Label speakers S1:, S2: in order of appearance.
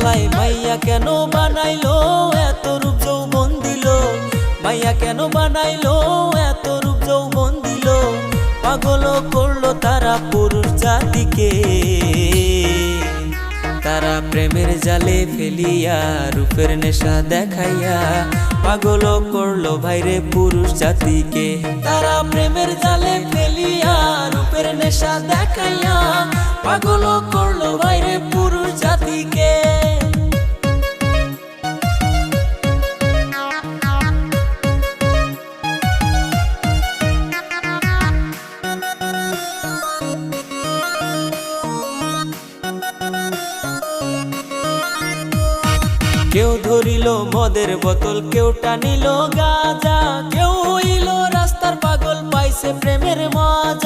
S1: আল্লাহ মাইয়া কেন বানাইলো এত রূপ যৌবন দিল, মাইয়া কেন বানাইলো এত রূপ যৌবন দিল। পাগল করলো তারা পুরুষ জাতিকে, তারা প্রেমের জালে ফেলিয়া রূপের নেশা দেখাইয়া পাগল করলো ভাইরে পুরুষ জাতিকে। তারা প্রেমের জালে ফেলিয়া রূপের নেশা দেখাইয়া পাগল করলো ভাইরে পুরুষ জাতিকে। কেউ ধরিল মদের বোতল, কেউ টানিল গাঁজা, কেউ হইল রাস্তার পাগল পাইছে প্রেমের মজা।